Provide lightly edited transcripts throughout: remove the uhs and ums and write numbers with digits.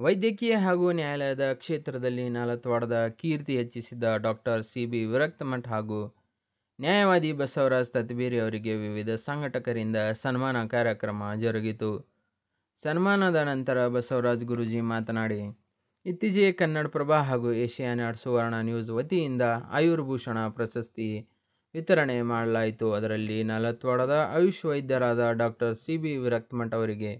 ವೈದ್ಯಕೀಯ ಹಾಗೂ ನ್ಯಾಯಾಲಯದ ಕ್ಷೇತ್ರದಲ್ಲಿ ನಾಲತ್ವಾಡದ ಕೀರ್ತಿ ಹೆಚ್ಚಿಸಿದ ಡಾಕ್ಟರ್ ಸಿ.ಬಿ. ವಿರಕ್ತಮಠ ಹಾಗೂ ನ್ಯಾಯವಾದಿ ಬಸವರಾಜ ತತ್ಬೇರಿ ಅವರಿಗೆ ವಿವಿಧ ಸಂಘಟಕರಿಂದ ಸನ್ಮಾನ ಕಾರ್ಯಕ್ರಮ ಜರುಗಿತು. ಸನ್ಮಾನದ ನಂತರ ಬಸವರಾಜ ಗುರೂಜಿ ಮಾತನಾಡಿ, ಇತ್ತೀಚೆಗೆ ಕನ್ನಡಪ್ರಭ ಹಾಗೂ ಏಷ್ಯಾನೆಟ್ ಸುವರ್ಣ ನ್ಯೂಸ್ ವತಿಯಿಂದ ಆಯುರ್ಭೂಷಣ ಪ್ರಶಸ್ತಿ ವಿತರಣೆ ಮಾಡಲಾಯಿತು. ಅದರಲ್ಲಿ ನಾಲತ್ವಾಡದ ಆಯುಷ್ ವೈದ್ಯರಾದ ಡಾಕ್ಟರ್ ಸಿ.ಬಿ. ವಿರಕ್ತಮಠ ಅವರಿಗೆ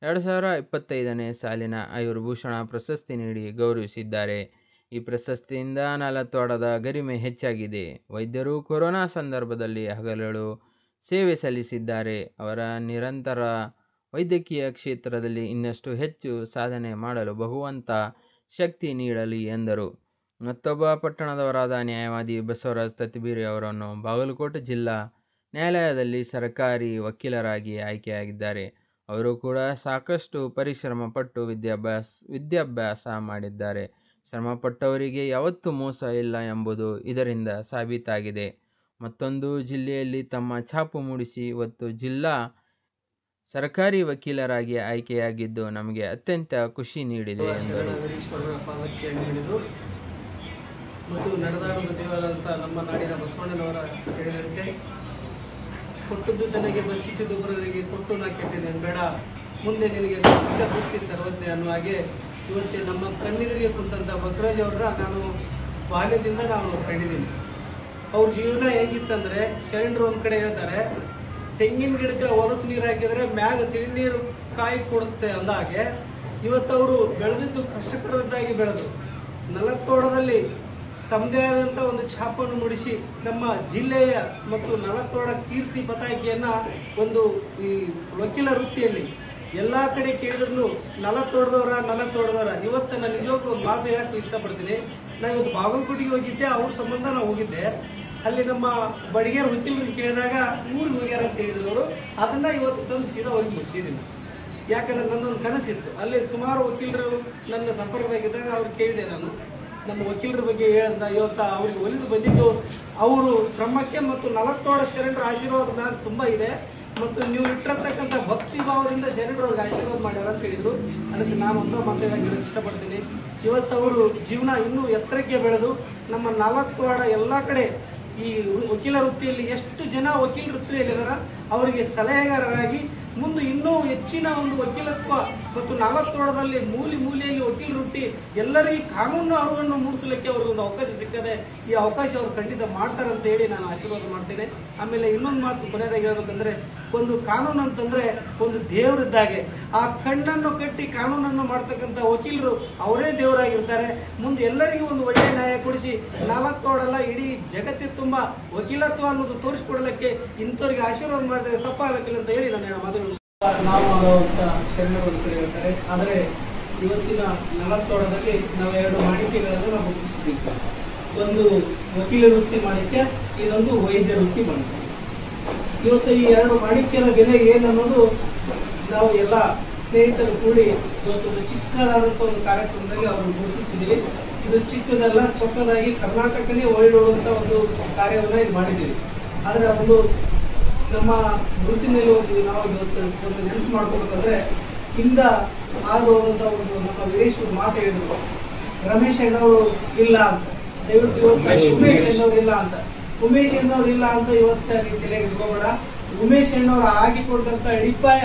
2025ನೇ ಸಾಲಿನ ಆಯುರ್ಭೂಷಣ ಪ್ರಶಸ್ತಿ ನೀಡಿ ಗೌರವಿಸಿದ್ದಾರೆ. ಈ ಪ್ರಶಸ್ತಿಯಿಂದ ನಾಲತ್ವಾಡದ ಗರಿಮೆ ಹೆಚ್ಚಾಗಿದೆ. ವೈದ್ಯರು ಕೊರೋನಾ ಸಂದರ್ಭದಲ್ಲಿ ಹಗಲಿರುಳು ಸೇವೆ ಸಲ್ಲಿಸಿದ್ದಾರೆ. ಅವರ ನಿರಂತರ ವೈದ್ಯಕೀಯ ಕ್ಷೇತ್ರದಲ್ಲಿ ಇನ್ನಷ್ಟು ಹೆಚ್ಚು ಸಾಧನೆ ಮಾಡಲು ಭಗವಂತ ಶಕ್ತಿ ನೀಡಲಿ ಎಂದರು. ಮತ್ತೊಬ್ಬ ಪಟ್ಟಣದವರಾದ ನ್ಯಾಯವಾದಿ ಬಸವರಾಜ ತತ್ಬೇರಿ ಅವರನ್ನು ಬಾಗಲಕೋಟೆ ಜಿಲ್ಲಾ ನ್ಯಾಯಾಲಯದಲ್ಲಿ ಸರ್ಕಾರಿ ವಕೀಲರಾಗಿ ಆಯ್ಕೆಯಾಗಿದ್ದಾರೆ. ಅವರು ಕೂಡ ಸಾಕಷ್ಟು ಪರಿಶ್ರಮ ಪಟ್ಟು ವಿದ್ಯಾಭ್ಯಾಸ ಮಾಡಿದ್ದಾರೆ. ಶ್ರಮಪಟ್ಟವರಿಗೆ ಯಾವತ್ತೂ ಮೋಸ ಇಲ್ಲ ಎಂಬುದು ಇದರಿಂದ ಸಾಬೀತಾಗಿದೆ. ಮತ್ತೊಂದು ಜಿಲ್ಲೆಯಲ್ಲಿ ತಮ್ಮ ಛಾಪು ಮೂಡಿಸಿ ಇವತ್ತು ಜಿಲ್ಲಾ ಸರ್ಕಾರಿ ವಕೀಲರಾಗಿ ಆಯ್ಕೆಯಾಗಿದ್ದು ನಮಗೆ ಅತ್ಯಂತ ಖುಷಿ ನೀಡಿದೆ ಎಂದರು. ಮತ್ತು ನಡೆದಾಡುವ ದೇವರಂತ ನಮ್ಮ ನಾಡಿನ ಬಸವಣ್ಣನವರ ಹೇಳಿದಂತೆ ಕೊಟ್ಟದ್ದು ತನಗೆ ಬಚ್ಚಿಟ್ಟಿದ್ದು ಬರರಿಗೆ ಕೊಟ್ಟು ನಾ ಕೆಟ್ಟೇನೆ ಬೇಡ, ಮುಂದೆ ನಿನಗೆ ಬುದ್ಧಿ ಸರ್ವಜ್ಞ ಅನ್ನುವ ಹಾಗೆ ಇವತ್ತೇ ನಮ್ಮ ಕಣ್ಣೆದುರಿಗೆ ಕುಂತಂಥ ಬಸವರಾಜ್ ಅವರ ನಾನು ಬಾಲ್ಯದಿಂದ ನಾನು ಕಂಡಿದ್ದೀನಿ. ಅವ್ರ ಜೀವನ ಹೇಗಿತ್ತಂದ್ರೆ, ಶರಣರು ಒಂದ್ ಕಡೆ ಹೇಳ್ತಾರೆ, ತೆಂಗಿನ ಗಿಡಕ್ಕೆ ಹೊಲಸು ನೀರು ಹಾಕಿದ್ರೆ ಮ್ಯಾಗ ತಿಳಿ ನೀರು ಕಾಯಿ ಕೊಡುತ್ತೆ ಅಂದ ಹಾಗೆ ಇವತ್ತವರು ಬೆಳೆದಿದ್ದು ಕಷ್ಟಕರದ್ದಾಗಿ ಬೆಳೆದು ನಾಲತ್ವಾಡದಲ್ಲಿ ತಮ್ಮದೇ ಆದಂಥ ಒಂದು ಛಾಪನ್ನು ಮೂಡಿಸಿ ನಮ್ಮ ಜಿಲ್ಲೆಯ ಮತ್ತು ನಾಲತ್ವಾಡ ಕೀರ್ತಿ ಪತಾಕಿಯನ್ನ ಒಂದು ಈ ವಕೀಲ ವೃತ್ತಿಯಲ್ಲಿ ಎಲ್ಲಾ ಕಡೆ ಕೇಳಿದ್ರು ನಾಲತ್ವಾಡದವರ ಇವತ್ತು ನಾನು ನಿಜವಾಗ್ಲೂ ಒಂದು ಮಾತು ಹೇಳಕ್ಕೆ ಇಷ್ಟಪಡ್ತೀನಿ. ನಾನು ಇವತ್ತು ಬಾಗಲಕೋಟೆಗೆ ಹೋಗಿದ್ದೆ, ಅವ್ರ ಸಂಬಂಧ ನಾವು ಹೋಗಿದ್ದೆ. ಅಲ್ಲಿ ನಮ್ಮ ಬಡಿಗೇರ್ ವಕೀಲರು ಕೇಳಿದಾಗ ಊರಿಗೆ ಹೋಗ್ಯಾರ ಅಂತ ಹೇಳಿದ್ರು ಅವರು. ಅದನ್ನ ಇವತ್ತು ತಂದು ಸೀದಾ ಹೋಗಿ ಮುಗಿಸಿದ್ದೀನಿ. ಯಾಕಂದ್ರೆ ನನ್ನೊಂದು ಕನಸಿತ್ತು. ಅಲ್ಲಿ ಸುಮಾರು ವಕೀಲರು ನನ್ನ ಸಂಪರ್ಕದಾಗಿದ್ದಾಗ ಅವ್ರು ಕೇಳಿದೆ, ನಾನು ನಮ್ಮ ವಕೀಲರ ಬಗ್ಗೆ ಹೇಳ್ದ. ಇವತ್ತು ಅವ್ರಿಗೆ ಒಲಿದು ಬಂದಿದ್ದು ಅವರು ಶ್ರಮಕ್ಕೆ ಮತ್ತು ನಾಲತ್ವಾಡ ಶರಣರ ಆಶೀರ್ವಾದ ಮ್ಯಾಲೆ ತುಂಬಾ ಇದೆ. ಮತ್ತು ನೀವು ಇಟ್ಟಿರ್ತಕ್ಕಂಥ ಭಕ್ತಿ ಭಾವದಿಂದ ಶರಣರು ಅವ್ರಿಗೆ ಆಶೀರ್ವಾದ ಮಾಡ್ಯಾರ ಅಂತ ಹೇಳಿದ್ರು. ಅದಕ್ಕೆ ನಾನು ಒಂದೋ ಮಾತಾಡಕ್ಕೆ ಇಷ್ಟಪಡ್ತೀನಿ. ಇವತ್ತು ಅವರು ಜೀವನ ಇನ್ನೂ ಎತ್ತರಕ್ಕೆ ಬೆಳೆದು ನಮ್ಮ ನಾಲತ್ವಾಡ ಎಲ್ಲಾ ಕಡೆ ಈ ವಕೀಲ ವೃತ್ತಿಯಲ್ಲಿ ಎಷ್ಟು ಜನ ವಕೀಲ ವೃತ್ತಿಯಲ್ಲಿದಾರ ಅವರಿಗೆ ಸಲಹೆಗಾರರಾಗಿ ಮುಂದೆ ಇನ್ನೂ ಹೆಚ್ಚಿನ ಒಂದು ವಕೀಲತ್ವ ಮತ್ತು ನಾಲತ್ವಾಡದಲ್ಲಿ ಮೂಲೆಯಲ್ಲಿ ವಕೀಲ ವೃತ್ತಿ ಎಲ್ಲರಿಗೂ ಕಾನೂನು ಅರಿವನ್ನು ಮೂಡಿಸಲಿಕ್ಕೆ ಅವ್ರಿಗೆ ಒಂದು ಅವಕಾಶ ಸಿಕ್ಕದೆ. ಈ ಅವಕಾಶ ಅವ್ರು ಖಂಡಿತ ಮಾಡ್ತಾರಂತ ಹೇಳಿ ನಾನು ಆಶೀರ್ವಾದ ಮಾಡ್ತೇನೆ. ಆಮೇಲೆ ಇನ್ನೊಂದು ಮಾತು ಕೊನೆಯದಾಗಿ ಹೇಳ್ಬೇಕಂದ್ರೆ, ಒಂದು ಕಾನೂನು ಅಂತಂದ್ರೆ ಒಂದು ದೇವರಿದ್ದಾಗೆ. ಆ ಕಣ್ಣನ್ನು ಕಟ್ಟಿ ಕಾನೂನನ್ನು ಮಾಡ್ತಕ್ಕಂಥ ವಕೀಲರು ಅವರೇ ದೇವರಾಗಿರ್ತಾರೆ. ಮುಂದೆ ಎಲ್ಲರಿಗೂ ಒಂದು ಒಳ್ಳೆಯ ನ್ಯಾಯ ಕೊಡಿಸಿ ನಾಲತ್ವಾಡಲ್ಲ ಇಡೀ ಜಗತ್ತಿನ ತುಂಬಾ ವಕೀಲತ್ವ ಅನ್ನೋದು ತೋರಿಸಿಕೊಡಲಿಕ್ಕೆ ಇಂಥವ್ರಿಗೆ ಆಶೀರ್ವಾದ ಮಾಡಿದರೆ ತಪ್ಪಾಗಲಿಲ್ಲ ಅಂತ ಹೇಳಿ ನಾನು ಮಾತುಗಳು ನಾವು ಆಗುವಂತ ಶರಣರು ಅಂತ ಹೇಳ್ತಾರೆ. ಆದರೆ ಇವತ್ತಿನ ನಾಲತ್ವಾಡದಲ್ಲಿ ನಾವು 2 ಮಾಣಿಕೆಗಳನ್ನು ನಾವು ಗುರುತಿಸಬೇಕು. ಒಂದು ವಕೀಲ ವೃತ್ತಿ ಮಾಣಿಕ್ಯ, ಇನ್ನೊಂದು ವೈದ್ಯ ವೃತ್ತಿ ಮಾಣಿಕ್ಯ. ಇವತ್ತು ಈ 2 ಮಾಣಿಕ್ಯದ ಬೆಲೆ ಏನನ್ನೋದು ನಾವು ಎಲ್ಲ ಸ್ನೇಹಿತರು ಕೂಡಿ ಇವತ್ತೊಂದು ಚಿಕ್ಕದಾದಂಥ ಒಂದು ಕಾರ್ಯಕ್ರಮದಲ್ಲಿ ಅವ್ರನ್ನು ಗುರುತಿಸಿದ್ದೀವಿ. ಇದು ಚಿಕ್ಕದಲ್ಲ, ಚೊಕ್ಕದಾಗಿ ಕರ್ನಾಟಕನೇ ಒಳ್ಳೆಡುವಂಥ ಒಂದು ಕಾರ್ಯವನ್ನು ಇಲ್ಲಿ ಮಾಡಿದ್ದೀವಿ. ಆದರೆ ಒಂದು ನಮ್ಮ ವೃತ್ತಿನಲ್ಲಿ ಒಂದು ನಾವು ಇವತ್ತು ಒಂದು ನೆನಪು ಮಾಡ್ಕೋಬೇಕಂದ್ರೆ, ಇಂದ ಆದು ಹೋದಂಥ ಒಂದು ನಮ್ಮ ವೀರೇಶ್ ಮಾತು ಹೇಳಿದ್ರು, ರಮೇಶ್ ಅಣ್ಣವರು ಇಲ್ಲ ಅಂತ. ದಯವಿಟ್ಟು ಇವತ್ತು ಉಮೇಶ್ ಅಣ್ಣವ್ರು ಇಲ್ಲ ಅಂತ, ಉಮೇಶ್ ಅಣ್ಣವ್ರು ಇಲ್ಲ ಅಂತ ಇವತ್ತು ನೀವು ತಲೆಗೆ ಇಟ್ಕೋಬೇಡ. ಉಮೇಶ್ ಅಣ್ಣವ್ರು ಆಗಿಕೊಟ್ಟಂತ ಅಡಿಪಾಯ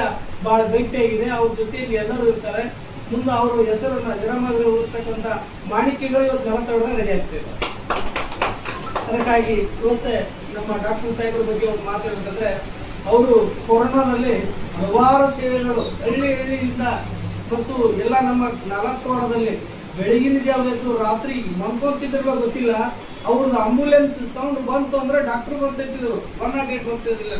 ಬಹಳ ಗಟ್ಟಿಯಾಗಿದೆ. ಅವ್ರ ಜೊತೆಯಲ್ಲಿ ಎಲ್ಲರೂ ಇರ್ತಾರೆ. ಮುಂದೆ ಅವರು ಹೆಸರನ್ನ ಜರಮಾಗಿ ಉಳಿಸ್ತಕ್ಕಂಥ ಮಾಣಿಕ್ಯಗಳು ಇವತ್ತು ನಾಲತ್ವಾಡದಾಗ ರೆಡಿ ಆಗ್ತದೆ. ಅದಕ್ಕಾಗಿ ಇವತ್ತೇ ನಮ್ಮ ಡಾಕ್ಟರ್ ಸಾಹೇಬ್ರ ಬಗ್ಗೆ ಒಂದು ಮಾತಾಡಬೇಕಂದ್ರೆ, ಅವರು ಕೊರೋನಾದಲ್ಲಿ ಹಲವಾರು ಸೇವೆಗಳು ಹಳ್ಳಿಯಿಂದ ಮತ್ತು ಎಲ್ಲ ನಮ್ಮ ನಾಲತ್ವಾಡದಲ್ಲಿ ಬೆಳಗಿನ ಜಾವ ಎದ್ದು ರಾತ್ರಿ ಮಲ್ಕೊಂತಿದ್ರು ಗೊತ್ತಿಲ್ಲ. ಅವ್ರದ್ದು ಆಂಬುಲೆನ್ಸ್ ಸೌಂಡ್ ಬಂತು ಅಂದ್ರೆ ಡಾಕ್ಟರ್ ಬಂತಿದ್ರು, 108 ಬರ್ತಿದ್ದಿಲ್ಲ.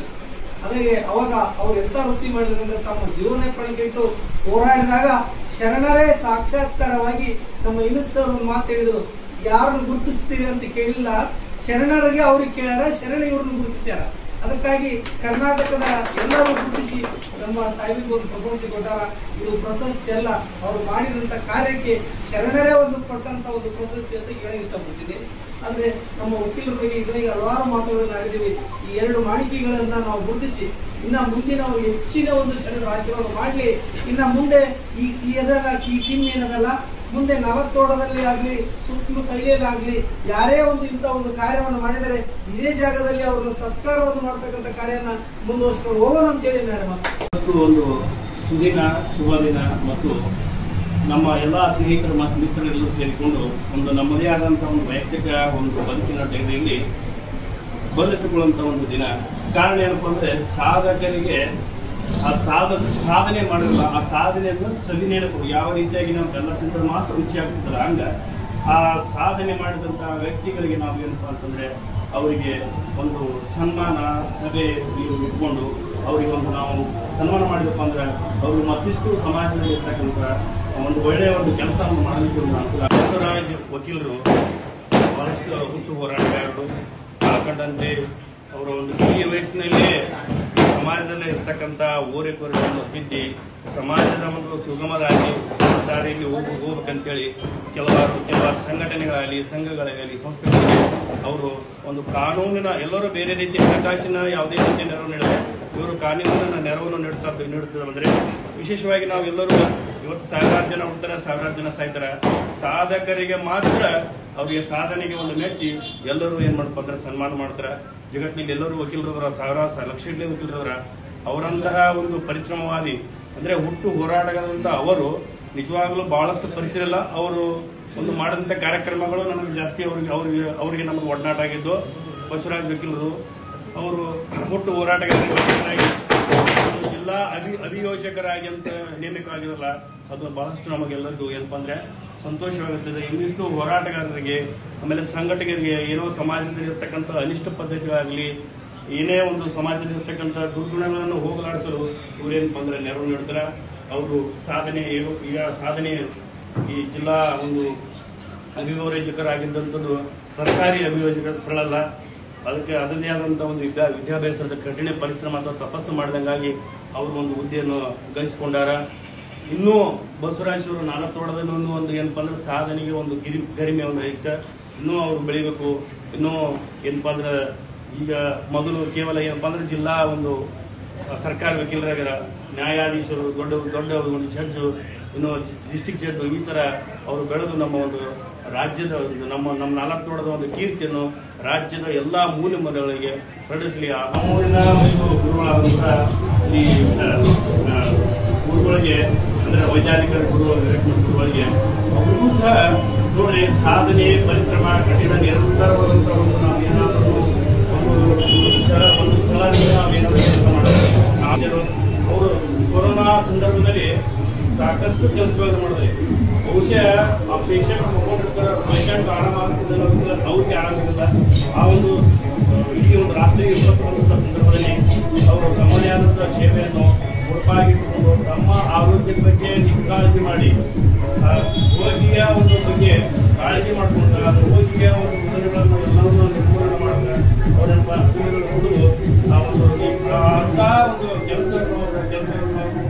ಅದೇ ಅವಾಗ ಅವ್ರು ಎಂತ ವೃತ್ತಿ ಮಾಡಿದ್ರಂದ್ರೆ ತಮ್ಮ ಜೀವನ ಪಣಕ್ಕಿಟ್ಟು ಹೋರಾಡಿದಾಗ ಶರಣರೇ ಸಾಕ್ಷಾತ್ಕಾರವಾಗಿ ನಮ್ಮ ಇನಸ್ ಅವರು ಒಂದು ಮಾತು ಹೇಳಿದ್ರು, ಯಾರನ್ನು ಗುರುತಿಸ್ತೀವಿ ಅಂತ ಕೇಳಿಲ್ಲ, ಶರಣರಿಗೆ ಅವ್ರಿಗೆ ಕೇಳ್ಯಾರ, ಶರಣ ಇವ್ರನ್ನ ಗುರುತಿಸ್ಯಾರ. ಅದಕ್ಕಾಗಿ ಕರ್ನಾಟಕದ ಎಲ್ಲರೂ ಗುರುತಿಸಿ ನಮ್ಮ ಸಾಹೇಬರಿಗೆ ಒಂದು ಪ್ರಶಸ್ತಿ ಕೊಟ್ಟಾರ. ಇದು ಪ್ರಶಸ್ತಿ ಅಲ್ಲ, ಅವರು ಮಾಡಿದಂಥ ಕಾರ್ಯಕ್ಕೆ ಶರಣರೇ ಒಂದು ಕೊಟ್ಟಂತ ಒಂದು ಪ್ರಶಸ್ತಿ ಅಂತ ಹೇಳಕ್ಕೆ ಇಷ್ಟಪಡ್ತೀನಿ. ಆದರೆ ನಮ್ಮ ವಕೀಲರ ಬಗ್ಗೆ ಈಗ ಹಲವಾರು ಮಾತುಗಳನ್ನು ಆಡಿದ್ದೀವಿ. ಈ 2 ಮಾಣಿಕೆಗಳನ್ನ ನಾವು ಗುರುತಿಸಿ ಇನ್ನ ಮುಂದೆ ನಾವು ಹೆಚ್ಚಿನ ಒಂದು ಶರಣರ ಆಶೀರ್ವಾದ ಮಾಡಲಿ. ಇನ್ನ ಮುಂದೆ ಈ ಟೀಮ್ ಏನದಲ್ಲ, ಮುಂದೆ ನಲತ್ತೋಟದಲ್ಲಿ ಆಗಲಿ ಸುತ್ತಮುತ್ತ ಹಳ್ಳಿಯಲ್ಲಾಗಲಿ ಯಾರೇ ಒಂದು ಇಂಥ ಒಂದು ಕಾರ್ಯವನ್ನು ಮಾಡಿದರೆ ಇದೇ ಜಾಗದಲ್ಲಿ ಅವ್ರನ್ನ ಸತ್ಕಾರವನ್ನು ಮಾಡ್ತಕ್ಕಂಥ ಕಾರ್ಯನ ಮುಂದುವರಿಸ್ಕೊಂಡು ಹೋಗೋಣ ಅಂತೇಳಿ ಇವತ್ತು ಒಂದು ಸುದಿನ, ಶುಭ ದಿನ ಮತ್ತು ನಮ್ಮ ಎಲ್ಲ ಸ್ನೇಹಿತರು ಮತ್ತು ಮಿತ್ರರೆಲ್ಲರೂ ಸೇರಿಕೊಂಡು ಒಂದು ನಮ್ಮದೇ ಆದಂಥ ಒಂದು ವೈಯಕ್ತಿಕ ಒಂದು ಬದುಕಿನ ಡೈರಿಯಲ್ಲಿ ಬದುಕಿಕೊಳ್ಳುವಂಥ ಒಂದು ದಿನ. ಕಾರಣ ಏನಪ್ಪ ಅಂದರೆ ಸಾಧಕರಿಗೆ ಆ ಸಾಧನೆ ಮಾಡಿರಲ್ಲ, ಆ ಸಾಧನೆಯನ್ನು ಸವಿನೆನಪು ಯಾವ ರೀತಿಯಾಗಿ ನಾವು ಬೆಲ್ಲ ತಿಂದ್ರೆ ಮಾತ್ರ ರುಚಿ ಆಗ್ತಿದ್ದಲ್ಲ, ಹಂಗೆ ಆ ಸಾಧನೆ ಮಾಡಿದಂಥ ವ್ಯಕ್ತಿಗಳಿಗೆ ನಾವು ಏನಪ್ಪ ಅಂತಂದರೆ ಅವರಿಗೆ ಒಂದು ಸನ್ಮಾನ ಸಭೆ ಇಟ್ಕೊಂಡು ಅವರಿಗೆ ಒಂದು ನಾವು ಸನ್ಮಾನ ಮಾಡಿದಪ್ಪ ಅಂದ್ರೆ ಅವರು ಮತ್ತಿಷ್ಟು ಸಮಾಜದಲ್ಲಿ ಇರ್ತಕ್ಕಂಥ ಒಂದು ಒಳ್ಳೆಯ ಒಂದು ಕೆಲಸವನ್ನು ಮಾಡಲಿಕ್ಕೆ ಒಂದು ಅನುಕೂಲ. ಬಸವರಾಜ್ ವಕೀಲರು ಬಹಳಷ್ಟು ಹುಟ್ಟು ಹೋರಾಟಗಾರರು ಕಂಡಂತೆ ಅವರ ಒಂದು ಕಿರಿಯ ವಯಸ್ಸಿನಲ್ಲೇ ಸಮಾಜದಲ್ಲಿ ಇರ್ತಕ್ಕಂಥ ಓರೆಕೋರೆಗಳನ್ನು ತಿದ್ದಿ ಸಮಾಜದ ಒಂದು ಸುಗಮ ದಾರಿಯಲ್ಲಿ ಹೋಗ್ಬೇಕಂತೇಳಿ ಕೆಲವಾರು ಸಂಘಟನೆಗಳಾಗಲಿ ಸಂಘಗಳಾಗಲಿ ಸಂಸ್ಥೆಗಳಲ್ಲಿ ಅವರು ಒಂದು ಕಾನೂನಿನ ಎಲ್ಲರೂ ಬೇರೆ ರೀತಿಯ ಹಣಕಾಸಿನ ಯಾವುದೇ ರೀತಿಯ ನೆರವು ನೀಡಿದೆ, ಇವರು ಕಾನೂನಿನ ನೆರವನ್ನು ನೀಡುತ್ತಾರೆ. ಅಂದರೆ ವಿಶೇಷವಾಗಿ ನಾವು ಎಲ್ಲರೂ ಇವತ್ತು 1000 ಜನ ಹುಡ್ತಾರೆ, 1000 ಜನ ಸಾಯ್ತಾರೆ. ಸಾಧಕರಿಗೆ ಮಾತ್ರ ಅವರಿಗೆ ಸಾಧನೆಗೆ ಒಂದು ಮೆಚ್ಚಿ ಎಲ್ಲರೂ ಏನ್ ಮಾಡಪ್ಪ ಅಂದ್ರೆ ಸನ್ಮಾನ ಮಾಡ್ತಾರೆ. ಜಗತ್ತಿನಲ್ಲಿ ಎಲ್ಲರೂ ವಕೀಲರವರ 1000 ಲಕ್ಷ ವಕೀಲರವರ ಅವರಂತಹ ಒಂದು ಪರಿಶ್ರಮವಾದಿ ಅಂದ್ರೆ ಹುಟ್ಟು ಹೋರಾಟಗಾರರಂತ ಅವರು ನಿಜವಾಗ್ಲೂ ಬಹಳಷ್ಟು ಪರಿಚಯ ಇಲ್ಲ. ಅವರು ಒಂದು ಮಾಡಿದಂತ ಕಾರ್ಯಕ್ರಮಗಳು ನಮಗೆ ಜಾಸ್ತಿ ಅವರಿಗೆ ನಮಗೆ ಒಡನಾಟ ಆಗಿದ್ದು. ಬಸವರಾಜ್ ವಕೀಲರು ಅವರು ಹುಟ್ಟು ಹೋರಾಟಗಾರರಾಗಿ ಜಿಲ್ಲಾ ಅಭಿಯೋಜಕರಾಗಿ ಅಂತ ನೇಮಕವಾಗಿರಲ್ಲ, ಅದು ಬಹಳಷ್ಟು ನಮಗೆಲ್ಲರಿಗೂ ಏನಪ್ಪ ಅಂದ್ರೆ ಸಂತೋಷವಾಗುತ್ತದೆ. ಇನ್ನಿಷ್ಟು ಹೋರಾಟಗಾರರಿಗೆ ಆಮೇಲೆ ಸಂಘಟಕರಿಗೆ ಏನೋ ಸಮಾಜದಲ್ಲಿ ಇರ್ತಕ್ಕಂಥ ಅನಿಷ್ಟ ಪದ್ಧತಿಗಳಾಗಲಿ ಏನೇ ಒಂದು ಸಮಾಜದಲ್ಲಿ ಇರ್ತಕ್ಕಂಥ ದುರ್ಗುಣಗಳನ್ನು ಹೋಗಲಾಡಿಸಲು ಇವರೇನಪ್ಪ ಅಂದ್ರೆ ನೆರವು ನೀಡ್ತಾರೆ. ಅವರು ಸಾಧನೆ ಈಗ ಸಾಧನೆ ಈ ಜಿಲ್ಲಾ ಒಂದು ಅಭಿಯೋಜಕರಾಗಿದ್ದಂಥದ್ದು ಸರ್ಕಾರಿ ಅಭಿಯೋಜಕ ಸ್ಥಳಲ್ಲ, ಅದಕ್ಕೆ ಅದರದೇ ಆದಂತಹ ಒಂದು ವಿದ್ಯಾಭ್ಯಾಸದ ಕಠಿಣ ಪರಿಶ್ರಮ ಅಥವಾ ತಪಸ್ಸು ಮಾಡಿದಂಗಾಗಿ ಅವರು ಒಂದು ಹುದ್ದೆಯನ್ನು ಗಳಿಸಿಕೊಂಡಾರ. ಇನ್ನೂ ಬಸವರಾಜ್ ಅವರು ನಾಲತ್ತೋಟದಲ್ಲಿ ಒಂದು ಏನಪ್ಪಾ ಅಂದ್ರೆ ಸಾಧನೆಗೆ ಒಂದು ಗರಿಮೆ ಒಂದು ಐತೆ. ಇನ್ನೂ ಅವರು ಬೆಳಿಬೇಕು. ಇನ್ನೂ ಏನಪ್ಪಾ ಅಂದ್ರೆ ಈಗ ಮೊದಲು ಕೇವಲ ಏನಪ್ಪಾ ಅಂದ್ರೆ ಜಿಲ್ಲಾ ಒಂದು ಸರ್ಕಾರಿ ವಕೀಲರಾಗ್ಯಾರ, ನ್ಯಾಯಾಧೀಶರು, ದೊಡ್ಡ ಒಂದು ಜಡ್ಜು, ಇನ್ನು ಡಿಸ್ಟಿಕ್ ಜಡ್ಜು, ಈ ತರ ಅವರು ಬೆಳೆದು ನಮ್ಮ ಒಂದು ರಾಜ್ಯದ ನಮ್ಮ ನಾಲತ್ತೋಟದ ಒಂದು ಕೀರ್ತಿಯನ್ನು ರಾಜ್ಯದ ಎಲ್ಲಾ ಮೂಲೆ ಮೂಲೆಗಳಿಗೆ ಪ್ರಕಟಿಸಲಿ. ನಮ್ಮೂರಿನ ಒಂದು ಗುರುಗಳಾದಂತಹ ಶ್ರೀ ಗುರುಗಳಿಗೆ ಅಂದ್ರೆ ವೈಜ್ಞಾನಿಕ ಗುರುಗಳಿಗೆ ಅವರಿಗೂ ಸಹ ನೋಡಿ ಸಾಧನೆ ಪರಿಶ್ರಮ ಕಠಿಣ ನಿರಂತರವಾದಂತಹ ಒಂದು ನಾವೇನಾದರೂ ಒಂದು ಛಲದಿಂದ ನಾವೇನಾದರೂ ಕೆಲಸ ಮಾಡೋದು. ಅವರು ಕೊರೋನಾ ಸಂದರ್ಭದಲ್ಲಿ ಸಾಕಷ್ಟು ಕೆಲಸಗಳನ್ನು ಮಾಡಿದ್ರೆ ಬಹುಶಃ ಆ ಪೇಷಂಟ್ ಮಗೊಂಡಿರ್ತಾರೆ, ಪೇಷಂಟ್ ಆರಾಮಾಗ್ತಿದ್ದಲ್ಲ, ಅವ್ರಿಗೆ ಆರಾಮಿಲ್ಲ. ಆ ಒಂದು ಇಡೀ ಒಂದು ರಾಷ್ಟ್ರೀಯ ವಿಪತ್ತು ಬಂದಂಥ ಸಂದರ್ಭದಲ್ಲಿ ಅವರು ತಮ್ಮದೇ ಆದಂಥ ಸೇವೆಯನ್ನು ಮುಡುಪಾಗಿಟ್ಟುಕೊಂಡು ತಮ್ಮ ಆರೋಗ್ಯದ ಬಗ್ಗೆ ನಿಕಾಳಜಿ ಮಾಡಿ ರೋಗಿಯ ಒಂದು ಬಗ್ಗೆ ಕಾಳಜಿ ಮಾಡಿಕೊಂಡ್ರೆ ರೋಗಿಯ ಒಂದು ಉತ್ತರಗಳನ್ನು ಎಲ್ಲವನ್ನೂ ನಿರ್ಮೂಲನೆ ಮಾಡಿದ್ರೆ ಅವರನ್ನು ಕುಡಿದು ಆ ಒಂದು ಅಂಥ ಒಂದು ಕೆಲಸವನ್ನು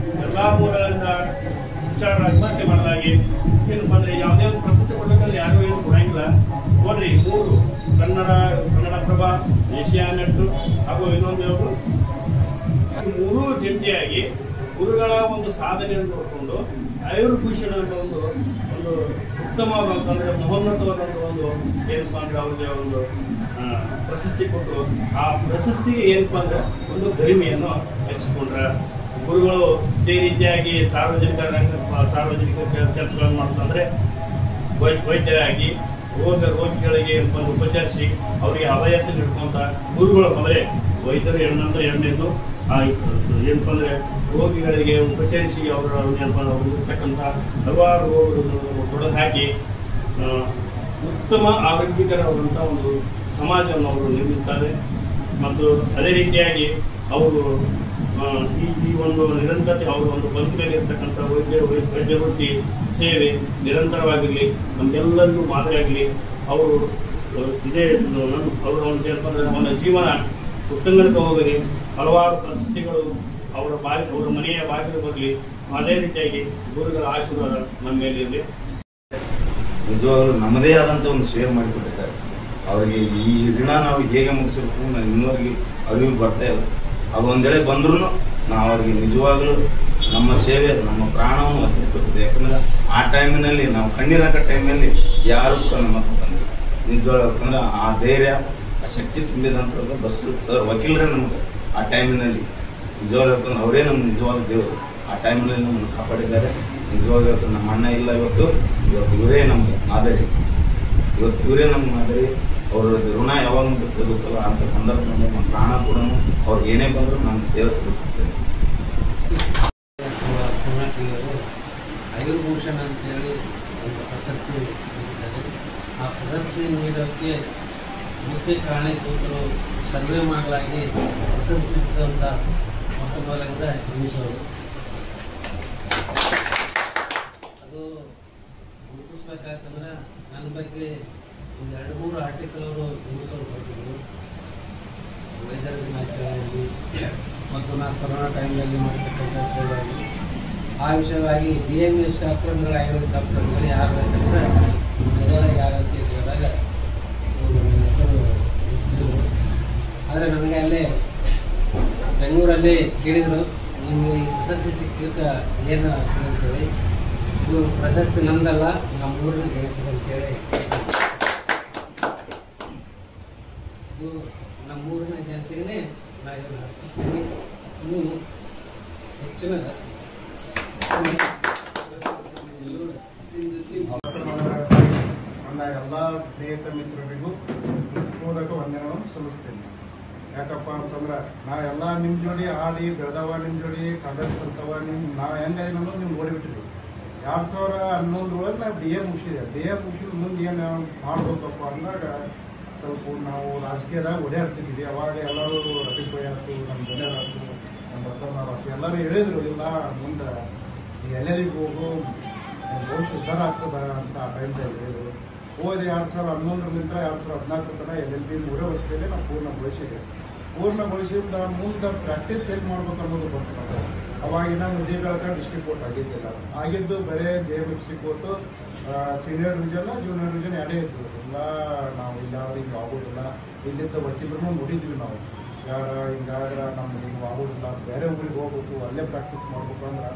ಎಲ್ಲ ಮೂಲಗಳಿಂದ ವಿಮರ್ಶೆ ಮಾಡಲಾಗಿ ಏನಪ್ಪ ಅಂದ್ರೆ ಯಾವುದೇ ಒಂದು ಪ್ರಶಸ್ತಿ ಕೊಡಬೇಕಾದ್ರೆ ಯಾರು ಏನು ಕೊಡಂಗಿಲ್ಲ. ನೋಡ್ರಿ 3 ಕನ್ನಡಪ್ರಭ, ಏಷ್ಯಾನೆಟ್ ಹಾಗೂ ಇನ್ನೊಂದು 3 ಜಂಟಿಯಾಗಿ ಗುರುಗಳ ಒಂದು ಸಾಧನೆಯನ್ನು ನೋಡಿಕೊಂಡು ಆಯುರ್ಭೂಷಣ ಒಂದು ಉತ್ತಮವಾದಂತಂದ್ರೆ ಮಹೋನ್ನತವಾದಂತ ಒಂದು ಏನಪ್ಪಾ ಅಂದ್ರೆ ಅವ್ರಿಗೆ ಒಂದು ಪ್ರಶಸ್ತಿ ಕೊಟ್ಟು ಆ ಪ್ರಶಸ್ತಿಗೆ ಏನಪ್ಪಾ ಅಂದ್ರೆ ಒಂದು ಗರಿಮೆಯನ್ನು ಹೆಚ್ಚಿಕೊಂಡ್ರ. ಗುರುಗಳು ಇದೇ ರೀತಿಯಾಗಿ ಸಾರ್ವಜನಿಕ ಕೆಲಸಗಳನ್ನು ಮಾಡ್ತಂದ್ರೆ ವೈದ್ಯರಾಗಿ ರೋಗಿಗಳಿಗೆ ಉಪಚರಿಸಿ ಅವರಿಗೆ ಅಭಯಾಸ ನೀಡ್ಕೊಂತ ಗುರುಗಳು ಮೊದಲೇ ವೈದ್ಯರು ಎರಡನೇದು ಏನಪ್ಪಾ ಅಂದ್ರೆ ರೋಗಿಗಳಿಗೆ ಉಪಚರಿಸಿ ಅವರ ಇರ್ತಕ್ಕಂಥ ಹಲವಾರು ರೋಗಗಳನ್ನು ತೊಡೆದು ಹಾಕಿ ಉತ್ತಮ ಆರೋಗ್ಯಕರವಾದಂಥ ಒಂದು ಸಮಾಜವನ್ನು ಅವರು ನಿರ್ಮಿಸ್ತಾರೆ. ಮತ್ತು ಅದೇ ರೀತಿಯಾಗಿ ಅವರು ಈ ಒಂದು ನಿರಂತರತೆ ಅವರ ಒಂದು ಬದುಕಿನಲ್ಲಿ ಇರ್ತಕ್ಕಂಥ ವೈದ್ಯ ವೃತ್ತಿ ಸೇವೆ ನಿರಂತರವಾಗಿರಲಿ, ನಮಗೆಲ್ಲರಿಗೂ ಮಾದರಿಯಾಗಲಿ. ಅವರು ಇದೇ ಅವರ ಒಂದು ಏನಪ್ಪ ಅಂದ್ರೆ ಅವನ ಜೀವನ ಉತ್ತುಂಗಕ್ಕೆ ಹೋಗಲಿ, ಹಲವಾರು ಪ್ರಶಸ್ತಿಗಳು ಅವರ ಮನೆಯ ಬಾಗಿಲು ಬರಲಿ. ಅದೇ ರೀತಿಯಾಗಿ ಗುರುಗಳ ಆಶೀರ್ವಾದ ನಮ್ಮ ಮೇಲೆ ಇರಲಿ. ನಿಜವಾಗಲೂ ನಮ್ಮದೇ ಆದಂಥ ಒಂದು ಸೇವೆ ಮಾಡಿಕೊಟ್ಟಿದ್ದಾರೆ. ಅವರಿಗೆ ಈ ಋಣ ನಾವು ಹೇಗೆ ಮುಗಿಸಬೇಕು ನಾನು ಇನ್ನೂವರೆಗೆ ಅರಿವು ಬರ್ತಾ ಇಲ್ಲ. ಅದು ಒಂದೇಳೆ ಬಂದ್ರೂ ನಾವು ಅವ್ರಿಗೆ ನಿಜವಾಗಲೂ ನಮ್ಮ ಸೇವೆ, ನಮ್ಮ ಪ್ರಾಣವನ್ನು ಒತ್ತಿರ್ತದೆ. ಯಾಕಂದ್ರೆ ಆ ಟೈಮಿನಲ್ಲಿ ನಾವು ಕಣ್ಣೀರು ಹಾಕೋ ಟೈಮಲ್ಲಿ ಯಾರು ನಮ್ಮ ಹತ್ರ ಬಂದಿಲ್ಲ. ನಿಜವಾಗ್ಲೂ ಯಾಕಂದ್ರೆ ಆ ಧೈರ್ಯ, ಆ ಶಕ್ತಿ ತುಂಬಿದಂಥದ್ದು ಬಸ್ರು ಸರ್ ವಕೀಲರೇ ನಮಗೆ ಆ ಟೈಮಿನಲ್ಲಿ ನಿಜವಾಗ್ಲೂ ಯಾಕಂದ್ರೆ ಅವರೇ ನಮ್ಮ ನಿಜವಾದ ದೇವರು. ಆ ಟೈಮ್ನಲ್ಲಿ ನಮ್ಮನ್ನು ಕಾಪಾಡಿದ್ದಾರೆ. ನಿಜವಾಗ್ಲೂ ಯಾಕಂದ್ರೆ ನಮ್ಮ ಅಣ್ಣ ಇಲ್ಲ, ಇವತ್ತು ಇವರೇ ನಮಗೆ ಮಾದರಿ. ಇವರೇ ನಮ್ಗೆ ಮಾದರಿ. ಅವರ ಋಣ ಯಾವಾಗ ಮುಗಿಸ್ತಿರುತ್ತಲ್ಲ ಅಂಥ ಸಂದರ್ಭದಲ್ಲಿ ನಮ್ಮ ಪ್ರಾಣ ಕೂಡ ಅವ್ರಿಗೆ ಏನೇ ಬಂದರೂ ನಾನು ಸೇವೆ ಸಲ್ಲಿಸುತ್ತೇನೆ. ಆಯುರ್ಭೂಷಣ ಅಂತೇಳಿ ಒಂದು ಪ್ರಶಸ್ತಿ ನೀಡಿದ್ದಾರೆ. ಆ ಪ್ರಶಸ್ತಿ ನೀಡೋಕ್ಕೆ ಮುಖ್ಯ ಕಾರಣೀಭೂತರು ಸರ್ವೆ ಮಾಡಲಾಗಿ ಹೆಸರು ತಿಳಿಸಿದಂಥ ಮೊಟ್ಟಮೊದಲಿಂದ ಹಿಂಸರು. ಅದು ಗುರುತಿಸ್ಬೇಕಾಯ್ತಂದ್ರೆ ನನ್ನ ಬಗ್ಗೆ ಒಂದು 2-3 ಆರ್ಟಿಕಲ್ ಅವರು ಹಿಂಸರು ಕೊಟ್ಟಿದ್ರು. ವೈದ್ಯರ ದಿನಾಚರಣೆಯಲ್ಲಿ ಮತ್ತು ನಾನು ಕೊರೋನಾ ಟೈಮ್ನಲ್ಲಿ ಮಾಡತಕ್ಕಂಥ ಸೇವೆಯಲ್ಲಿ ಆ ವಿಷಯವಾಗಿ BMS ಡಾಕ್ಟರ್ಗಳು, ಆಯುರ್ವೇದ ಡಾಕ್ಟರ್ಗಳು ಯಾರು ಅಂತಂದರೆ ಎದರಾಗ ಯಾರಂತ ಕೇಳಿದಾಗ ಹೆಸರು ಇದ್ರು. ಆದರೆ ನನಗೆ ಅಲ್ಲೇ ಬೆಂಗಳೂರಲ್ಲಿ ಕೇಳಿದರು, ನಿಮಗೆ ಈ ಪ್ರಶಸ್ತಿ ಸಿಕ್ಕಿದ ಏನು ಅಂತೇಳಿ. ಇದು ಪ್ರಶಸ್ತಿ ನಮ್ದಲ್ಲ, ನಮ್ಮೂರಿನ ಗೆಳತಿ ಅಂತೇಳಿ. ಇದು ನಮ್ಮೂರಿನ ಗೆಳತಿಗೆ ನಾ ಇದನ್ನು ಹಾಕ್ತೀನಿ. ಇನ್ನೂ ಹೆಚ್ಚಿನ ನನ್ನ ಎಲ್ಲ ಸ್ನೇಹಿತ ಮಿತ್ರರಿಗೂ ಹೃತ್ಪೂರ್ವಕ ವಂದನವನ್ನು ಸಲ್ಲಿಸ್ತೇನೆ. ಯಾಕಪ್ಪ ಅಂತಂದ್ರೆ ನಾವೆಲ್ಲ ನಿಮ್ಮ ಜೋಡಿ ಆಡಿ ಬೆಳೆದವ, ನಿಮ್ಮ ಜೋಡಿ ಕಾಲೇಜ್ ಕಲ್ತವ, ನಾವು ಹೆಂಗಾಗಿ ಅನ್ನೋದು ನೀವು ಓಡಿಬಿಟ್ಟಿದ್ವಿ. 2011 ನಾವು BA ಮುಗಿಸಿದೆ. BA ಮುಗಿಸಿದ ಮುಂದೆ ಏನು ಮಾಡ್ಬೇಕಪ್ಪ ಅಂದಾಗ ಸ್ವಲ್ಪ ನಾವು ರಾಜಕೀಯದಾಗ ಓಡಾಡ್ತಿದ್ವಿ. ಅವಾಗ ಎಲ್ಲರೂ ರಫೀಕ್ ಭಾಯ್ ಆಯ್ತು, ನಮ್ಮ ಜನರು ಆಯ್ತು, ನಮ್ಮ ಬಸವಣ್ಣವ್ರು ಆಯ್ತು, ಎಲ್ಲರೂ ಹೇಳಿದ್ರು ಇಲ್ಲ ಮುಂದೆ ಎಲ್ಲರಿಗೂ ಹೋಗು, ಭವಿಷ್ಯ ಉದ್ಧಾರ ಆಗ್ತದ ಅಂತ ಆ ಟೈಮ್ದಲ್ಲಿ ಹೇಳಿದ್ರು. ಹೋದೆ 2011ರಿಂದ 2014 ತನಕ LLB 3 ವರ್ಷದಲ್ಲಿ ನಾವು ಪೂರ್ಣಗೊಳಿಸಿದ ಮುಂದೆ ಪ್ರಾಕ್ಟೀಸ್ ಹೇಗೆ ಮಾಡ್ಬೇಕು ಅನ್ನೋದು ಗೊತ್ತು. ಅವಾಗಿನ ಮುದ್ದೇಬೇಳಕ ಡಿಸ್ಟ್ರಿಕ್ಟ್ ಕೋರ್ಟ್ ಆಗಿದ್ದಿಲ್ಲ. ಆಗಿದ್ದು ಬರೀ JMFC court, senior division, junior division ಎರಡೇ ಇತ್ತು. ಇಲ್ಲ ನಾವು ಇಲ್ಲ ಹಿಂಗೆ ಆಗೋದಿಲ್ಲ, ಇಲ್ಲಿದ್ದ ವಕೀಲರೂ ನೋಡಿದ್ವಿ ನಾವು. ಹಿಂಗಾದ್ರೆ ನಮ್ಗೆ ಹಿಂಗೆ ಆಗೋದಿಲ್ಲ, ಬೇರೆ ಊರಿಗೆ ಹೋಗ್ಬೇಕು, ಅಲ್ಲೇ ಪ್ರಾಕ್ಟೀಸ್ ಮಾಡ್ಬೇಕು ಅಂದ್ರೆ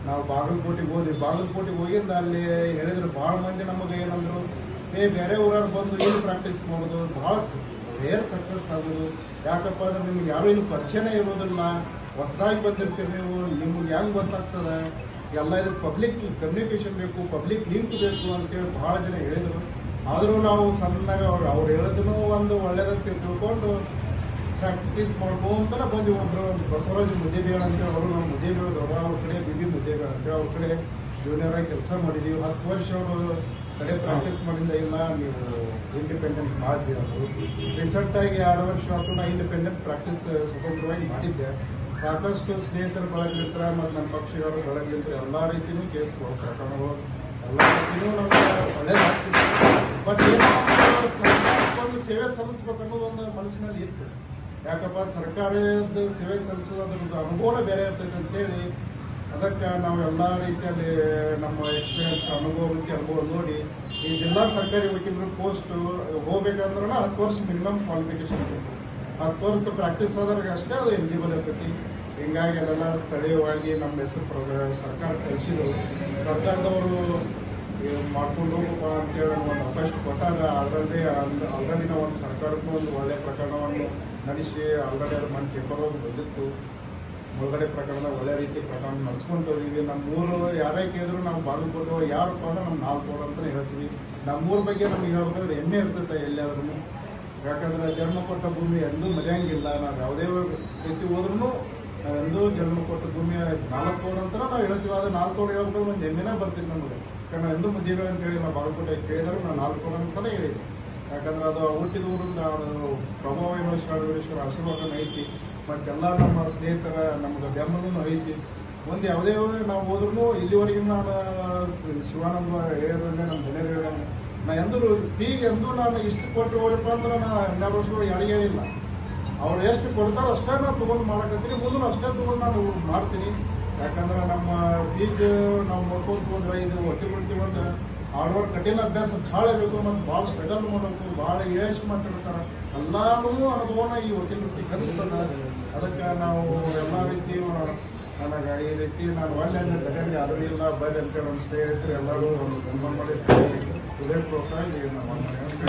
ನಾವು ಬಾಗಲಕೋಟೆಗೆ ಹೋದ್ವಿ. ಬಾಗಲಕೋಟೆಗೆ ಹೋಗಿಂದ ಅಲ್ಲಿ ಹೇಳಿದ್ರು ಭಾಳ ಮಂದಿ ನಮಗೆ ಏನಂದ್ರು, ಬೇರೆ ಊರವ್ರು ಬಂದು ಇಲ್ಲಿ ಪ್ರಾಕ್ಟೀಸ್ ಮಾಡೋದು ಭಾಳ ರೇರ್ ಸಕ್ಸಸ್ ಆಗೋದು. ಯಾಕಪ್ಪ ಅಂದ್ರೆ ನಿಮ್ಗೆ ಯಾರು ಇಲ್ಲಿ ಪರಿಚಯನೇ ಇರೋದಿಲ್ಲ, ಹೊಸದಾಗಿ ಬಂದಿರ್ತೀರಿ ನೀವು, ನಿಮ್ಗೆ ಹೆಂಗೆ ಗೊತ್ತಾಗ್ತದೆ, ಎಲ್ಲ ಇದಕ್ಕೆ ಪಬ್ಲಿಕ್ ಕಮ್ಯುನಿಕೇಷನ್ ಬೇಕು, ಪಬ್ಲಿಕ್ ಲಿಂಕ್ ಬೇಕು ಅಂತೇಳಿ ಭಾಳ ಜನ ಹೇಳಿದರು. ಆದರೂ ನಾವು ಸಣ್ಣಾಗ ಅವ್ರು ಹೇಳೋದನ್ನು ಒಂದು ಒಳ್ಳೇದಂತ ತಿಳ್ಕೊಂಡು ಪ್ರಾಕ್ಟೀಸ್ ಮಾಡ್ಕೊಂತಲೇ ಬಂದ್ವಿ. ಒಬ್ಬರು ಬಸವರಾಜ್ ಮುದ್ದೇಬೇಳ ಅಂತೇಳಿ ಅವರು ನಮ್ಮ ಮುದ್ದೇಬೇಳದವರು, ಅವ್ರ ಕಡೆ BB ಮುದ್ದೇಬೇಳ ಅಂತೇಳಿ ಅವ್ರ ಕಡೆ ಜೂನಿಯರ್ ಆಗಿ ಕೆಲಸ ಮಾಡಿದ್ದೀವಿ. 10 ವರ್ಷ ಅವರು ಕಡೆ ಪ್ರಾಕ್ಟೀಸ್ ಮಾಡಿಂದ ಇಲ್ಲ ನೀವು ಇಂಡಿಪೆಂಡೆಂಟ್ ಮಾಡಿದ್ವಿ ಅವರು. ರೀಸೆಂಟಾಗಿ 2 ವರ್ಷ ಆಯ್ತು ನಾ ಇಂಡಿಪೆಂಡೆಂಟ್ ಪ್ರಾಕ್ಟೀಸ್ ಸ್ವತಂತ್ರವಾಗಿ ಮಾಡಿದ್ದೆ. ಸಾಕಷ್ಟು ಸ್ನೇಹಿತರ ಬಳಗಲಿಂತ ಮತ್ತು ನಮ್ಮ ಪಕ್ಷಿಗರು ಬಳಗಲಿಂತ ಎಲ್ಲ ರೀತಿಯೂ ಕೇಸ್ಗಳು, ಪ್ರಕರಣಗಳು ಎಲ್ಲ ರೀತಿಯೂ ನಮಗೆ ಒಳ್ಳೇದಾಗ್ತಿದೆ. ಬಟ್ ಏನೋ ಸರ್ಕಾರಕ್ಕೊಂದು ಸೇವೆ ಸಲ್ಲಿಸ್ಬೇಕು ಅನ್ನೋದು ಒಂದು ಮನಸ್ಸಿನಲ್ಲಿ ಇತ್ತು. ಯಾಕಪ್ಪ ಸರ್ಕಾರದ ಸೇವೆ ಸಲ್ಲಿಸೋದು ಅದ್ರದ್ದು ಅನುಭವ ಬೇರೆ ಇರ್ತೈತೆ ಅಂತೇಳಿ ಅದಕ್ಕೆ ನಾವು ಎಲ್ಲ ರೀತಿಯಲ್ಲಿ ನಮ್ಮ ಎಕ್ಸ್ಪೀರಿಯನ್ಸ್ ಅನುಭವ ನೋಡಿ ಈ ಜಿಲ್ಲಾ ಸರ್ಕಾರಿ ವಕೀಲರು ಪೋಸ್ಟ್ ಹೋಗ್ಬೇಕಂದ್ರೆ 10 ವರ್ಷ ಮಿನಿಮಮ್ ಕ್ವಾಲಿಫಿಕೇಶನ್ ಬೇಕು. 10 ವರ್ಷ ಪ್ರಾಕ್ಟೀಸ್ ಆದ್ರಾಗ ಅಷ್ಟೇ ಅದು ಎಲಿಜಿಬಲ್ ಇರ್ತೈತಿ. ಹಿಂಗಾಗಿ ಅಲ್ಲೆಲ್ಲ ಸ್ಥಳೀಯವಾಗಿ ನಮ್ಮ ಹೆಸರು ಸರ್ಕಾರ ಕಳಿಸಿದ್ರು. ಸರ್ಕಾರದವರು ಮಾಡ್ಕೊಂಡು ಹೋಗಪ್ಪ ಅಂತೇಳಿ ಒಂದು ಅವಕಾಶ ಕೊಟ್ಟಾಗ ಅದರಲ್ಲಿ ಆಲ್ರೆಡಿ ನಾವು ಒಂದು ಸರ್ಕಾರಕ್ಕೂ ಒಂದು ಒಳ್ಳೆಯ ಪ್ರಕರಣವನ್ನು ನಡೆಸಿ ಆಲ್ರೆಡಿ ಅದು ಮನೆ ಪೇಪರ್ ಹೋಗಿ ಬಂದಿತ್ತು. ಒಳಗಡೆ ಪ್ರಕರಣ ಒಳ್ಳೆ ರೀತಿ ಪ್ರಕರಣ ನಡೆಸ್ಕೊಂತೀವಿ. ನಮ್ಮೂರು ಯಾರೇ ಕೇಳಿದ್ರು ನಾವು ಬಾಗಲಕೋಟೆ ಯಾರಪ್ಪ ಅಂದ್ರೆ ನಮ್ಮ 4 ಊರು ಅಂತಲೇ ಹೇಳ್ತೀವಿ. ನಮ್ಮೂರ ಬಗ್ಗೆ ನಮ್ಗೆ ಹೇಳ್ಬೇಕಾದ್ರೆ ಹೆಮ್ಮೆ ಇರ್ತೈತೆ ಎಲ್ಲಾದ್ರೂ. ಯಾಕಂದ್ರೆ ಜನ್ಮ ಕೊಟ್ಟ ಭೂಮಿ ಎಂದೂ ಮರೆಯಂಗಿಲ್ಲ. ನಾವು ಯಾವುದೇ ರೀತಿ ಹೋದ್ರೂ ನಾವೆಂದೂ ಜನ್ಮ ಕೊಟ್ಟ ಭೂಮಿ 4 ಊರು ಅಂತ ನಾವು ಹೇಳ್ತೀವಿ. ಅದು 4 ಊರು ಹೇಳ್ಬೇಕಾದ್ರೆ ಒಂದು ಹೆಮ್ಮೆನೇ ಬರ್ತೀವಿ ನಮಗೆ. ಯಾಕಂದ್ರೆ ನಾವು ಎಂದೂ ಮುದ್ದೇಬೇಡ ಅಂತ ಹೇಳಿ ನಾವು ಬಾಗಲಕೋಟೆ ಕೇಳಿದ್ರೆ ನಾವು 4 ಊರು ಅಂತಲೇ ಹೇಳಿದ್ವಿ. ಯಾಕಂದ್ರೆ ಅದು ಹುಟ್ಟಿದ ಊರಿಂದ ಅದು ಪ್ರಭಾವ ಶಾಲೇಶ್ವರ ಆಶೀರ್ವಾದನ ಐತಿ. ಮತ್ತೆಲ್ಲ ನಮ್ಮ ಸ್ನೇಹಿತರ ನಮ್ಗೆ ಬೆಂಬಲನೂ ಐತಿ. ಒಂದು ಯಾವುದೇ ನಾವು ಹೋದ್ರೂ ಇಲ್ಲಿವರೆಗೂ ನಾನು ಶಿವಾನಂದ ಹೇಳಿದ್ರೆ ನಮ್ಮ ಜನರು ಹೇಳಿದ್ರೆ ನಾ ಎಂದೂ ಫೀಗೆ ಎಂದೂ ನಾನು ಇಷ್ಟು ಕೊಟ್ಟು ಹೋಗ್ರಪ್ಪ ಅಂದ್ರೆ ನಾನು 12 ವರ್ಷಗಳು ಯಾರಿಗೆ ಹೇಳಿಲ್ಲ. ಅವ್ರು ಎಷ್ಟು ಕೊಡ್ತಾರೋ ಅಷ್ಟೇ ನಾನು ತೊಗೊಂಡು ಮಾಡಕತ್ತೀನಿ, ಮುಂದೆ ಅಷ್ಟೇ ತೊಗೊಂಡು ನಾನು ಮಾಡ್ತೀನಿ. ಯಾಕಂದ್ರೆ ನಮ್ಮ ಫೀಸ್ ನಾವು ನೋಡ್ಕೊಂಡು ಹೋದ್ರೆ ಇದು ವಕೀಲರಿಗೆ ಒಂದು ಹಾರ್ಡ್ ವರ್ಕ್ ಕಠಿಣ ಅಭ್ಯಾಸ ಭಾಳ ಬೇಕು, ಮತ್ತು ಭಾಳ ಸ್ಟ್ರಗಲ್ ಮಾಡಬೇಕು, ಭಾಳ ಏಷ್ ಮಾತಾಡ್ತಾರೆ. ಎಲ್ಲಾನು ಅನುಭವನ ಈ ವಕೀಲ ವೃತ್ತಿ ಕಲಿಸ್ತದ. ಅದಕ್ಕೆ ನಾವು ಎಲ್ಲ ರೀತಿ ನನಗೆ ಈ ರೀತಿ ನಾನು ಒಳ್ಳೆ ತಗೊಂಡು ಯಾರೂ ಇಲ್ಲ ಬರ್ರಿ ಅಂತೇಳಿ ನಮ್ಮ ಸ್ನೇಹಿತರು ಎಲ್ಲರೂ ಒಂದು ಮಾಡಿ ಹೃದಯಪೂರ್ವಕವಾಗಿ ನಮ್ಮ